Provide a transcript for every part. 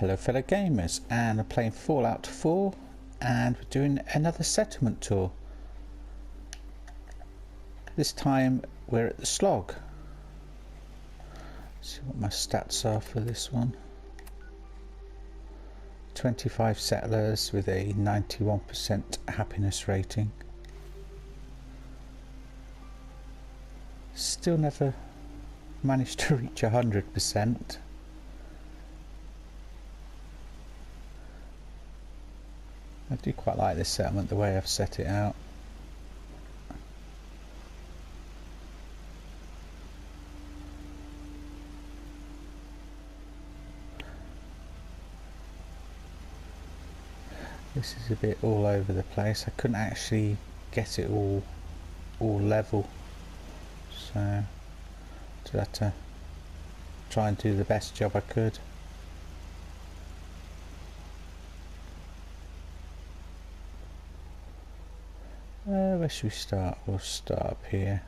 Hello fellow gamers, and we're playing Fallout 4 and we're doing another settlement tour. This time we're at the Slog. Let's see what my stats are for this one. 25 settlers with a 91% happiness rating. Still never managed to reach 100%. I do quite like this settlement, the way I've set it out. This is a bit all over the place. I couldn't actually get it all level, so I had to try and do the best job I could. Where should we start? We'll start up here.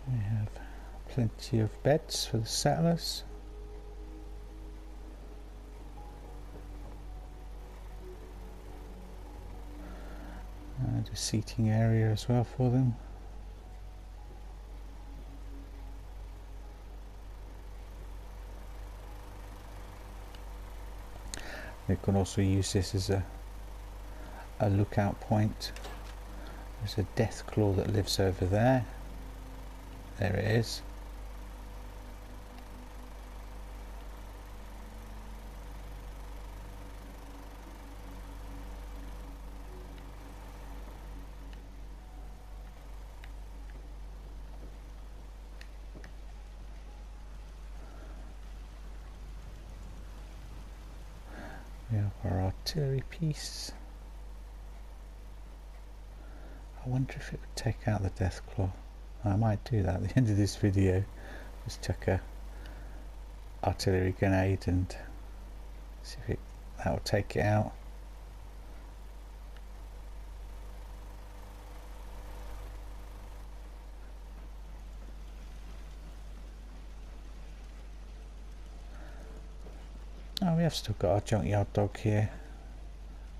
We have plenty of beds for the settlers. And a seating area as well for them. They can also use this as a lookout point. There's a death claw that lives over there. There it is. We have our artillery piece. I wonder if it would take out the death claw. I might do that at the end of this video. Just chuck a artillery grenade and see if that will take it out. Oh, we have still got our junkyard dog here.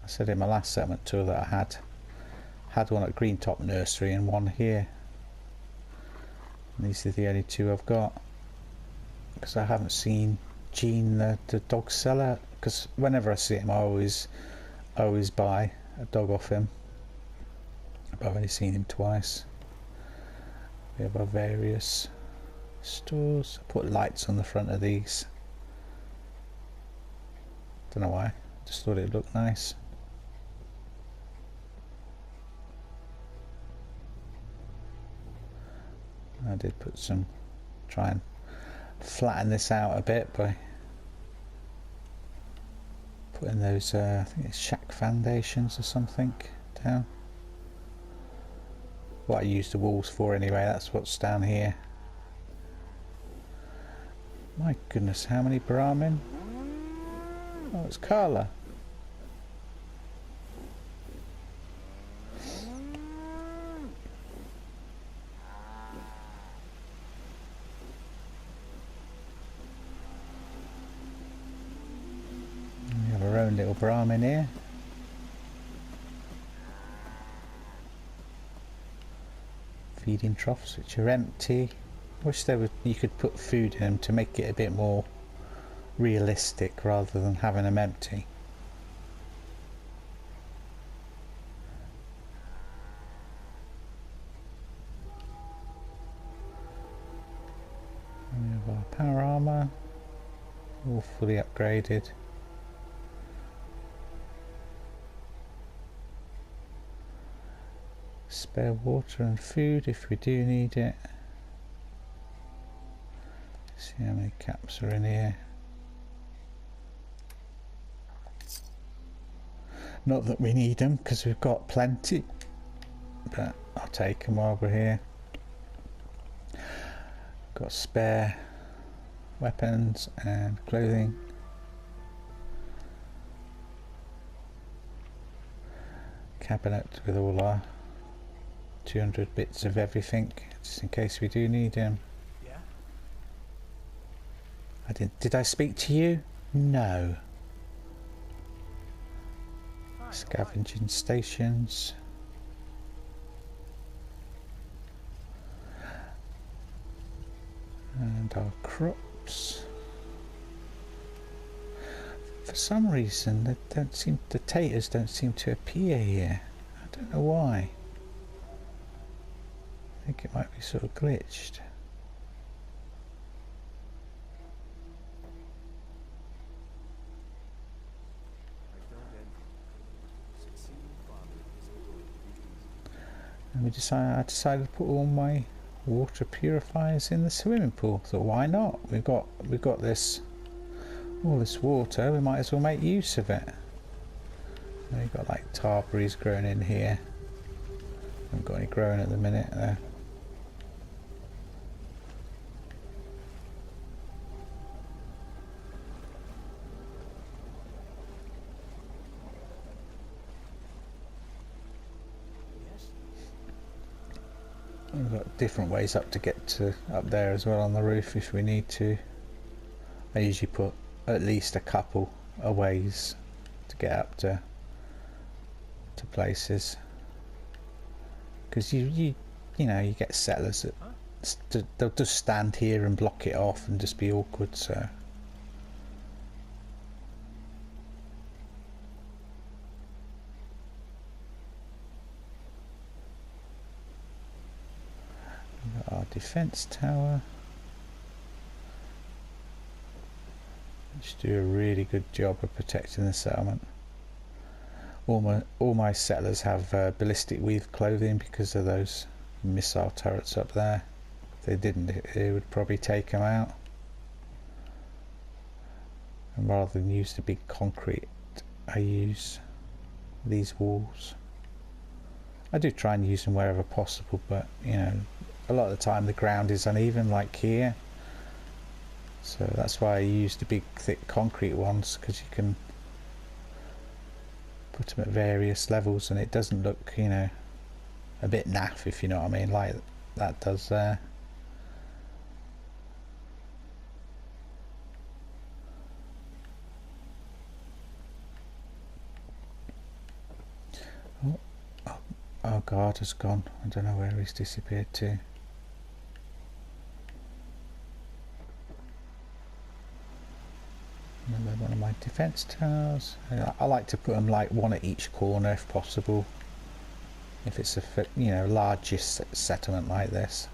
I said in my last settlement tour that I had one at Green Top Nursery and one here. And these are the only two I've got, because I haven't seen Gene the dog seller, because whenever I see him I always buy a dog off him, but I've only seen him twice. We have our various stores. I put lights on the front of these. Don't know why, just thought it looked nice. I did try and flatten this out a bit by putting those, I think it's shack foundations or something down. What I use the walls for anyway, that's what's down here. My goodness, how many Brahmin? Oh, it's Carla. We have our own little Brahmin here. Feeding troughs which are empty. Wish you could put food in them to make it a bit more realistic rather than having them empty. We have our power armor, all fully upgraded. Spare water and food if we do need it. See how many caps are in here. Not that we need them because we've got plenty, but I'll take them while we're here. Got spare weapons and clothing. cabinet with all our 200 bits of everything, just in case we do need him. Yeah? Did I speak to you? No. Fine, Scavenging stations. And our crops. For some reason, the taters don't seem to appear here. I don't know why. I think it might be sort of glitched. And I decided to put all my water purifiers in the swimming pool. Thought, why not? We've got this, all this water. We might as well make use of it. And we've got like tarberries growing in here. Haven't got any growing at the minute though. We've got different ways up to get to up there as well on the roof if we need to. I usually put at least a couple of ways to get up to places, because you know you get settlers that they'll just stand here and block it off and just be awkward. So our defense tower, which do a really good job of protecting the settlement. All my settlers have ballistic weave clothing because of those missile turrets up there. If they didn't, it would probably take them out. And rather than use the big concrete, I use these walls. I do try and use them wherever possible, but you know, a lot of the time the ground is uneven, like here. So that's why I use the big thick concrete ones, because you can put them at various levels and it doesn't look, you know, a bit naff, if you know what I mean, like that does there. Our guard has gone. I don't know where he's disappeared to. Another one of my defense towers. I like to put them like one at each corner if possible, if it's a largest settlement like this.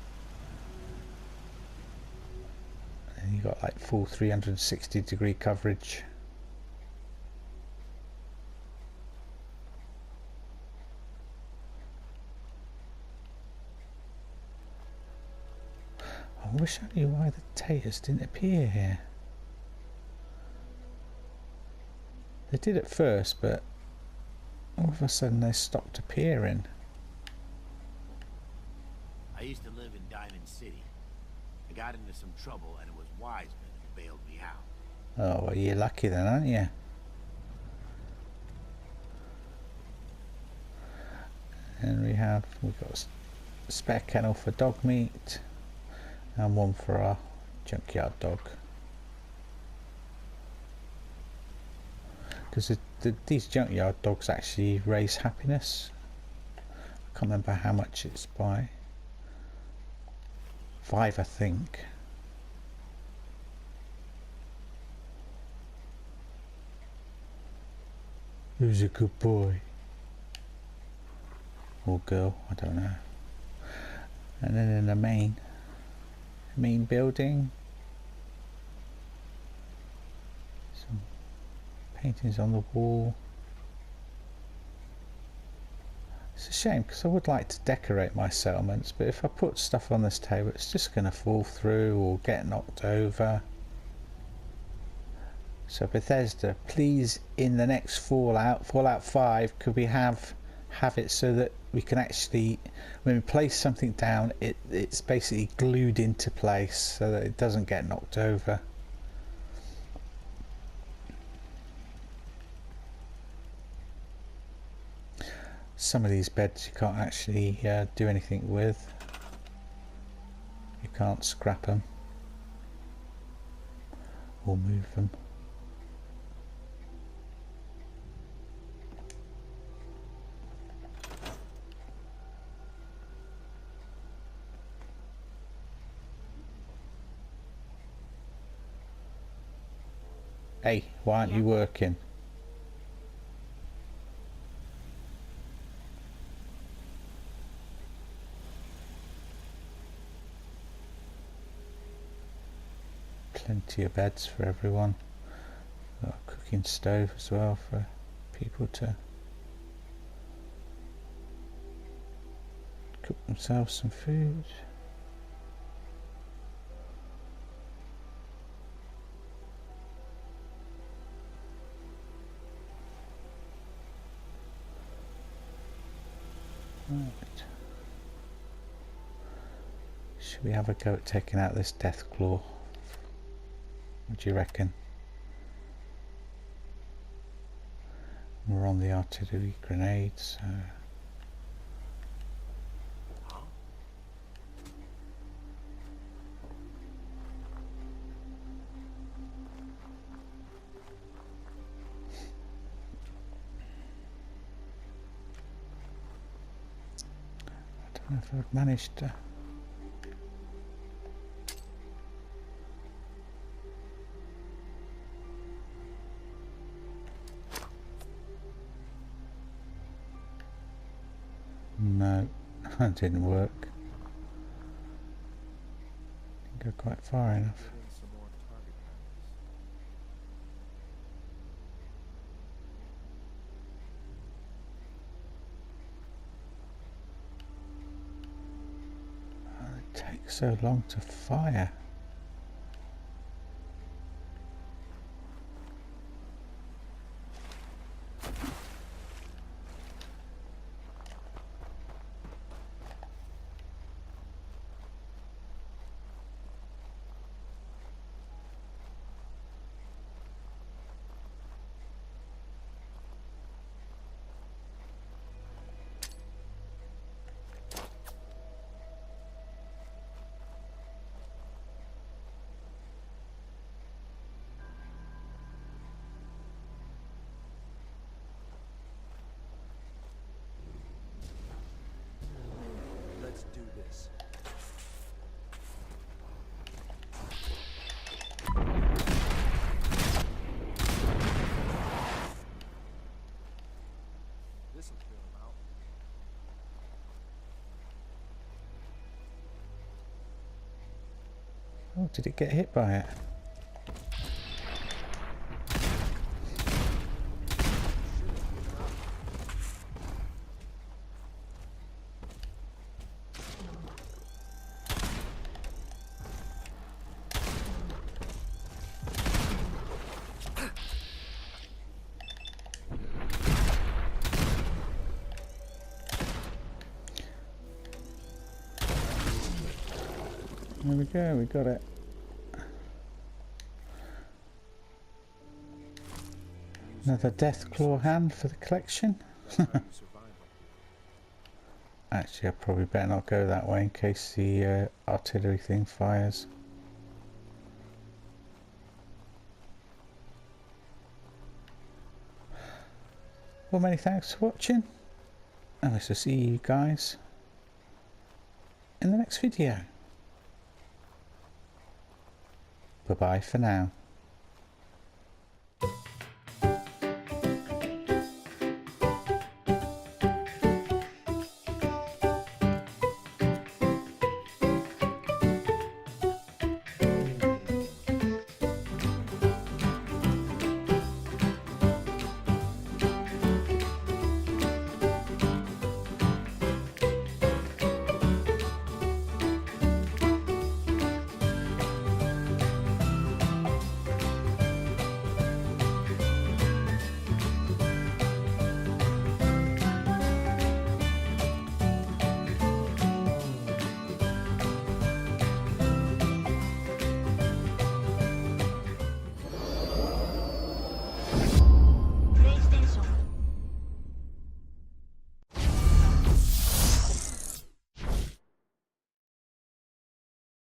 And you've got like full 360-degree coverage. I wish I knew why the taters didn't appear here. They did at first, but all of a sudden they stopped appearing. I used to live in Diamond City. I got into some trouble and it was Wiseman who bailed me out. Oh, well, you're lucky then, aren't you? And we've got a spare kennel for dog meat and one for our junkyard dog. Because these junkyard dogs actually raise happiness. I can't remember how much it's by. 5, I think. Who's a good boy? Or girl, I don't know. And then in the main building, some paintings on the wall. It's a shame because I would like to decorate my settlements, but if I put stuff on this table it's just going to fall through or get knocked over. So Bethesda, please, in the next Fallout 5, could we have it so that we can actually, when we place something down, it's basically glued into place so that it doesn't get knocked over. some of these beds you can't actually do anything with. You can't scrap them or move them. Hey, why aren't you working? Plenty of beds for everyone. Got a cooking stove as well for people to cook themselves some food. Right. Should we have a go at taking out this death claw? What do you reckon? We're on the artillery grenades. I don't know if I've managed to. No, that didn't work. Didn't go quite far enough. Oh, it takes so long to fire. Let's do this. This'll clear them out. Oh, did it get hit by it? There we go, we got it. Another death claw hand for the collection. Actually, I probably better not go that way in case the artillery thing fires. Well, many thanks for watching, and I shall see you guys in the next video. Bye bye for now.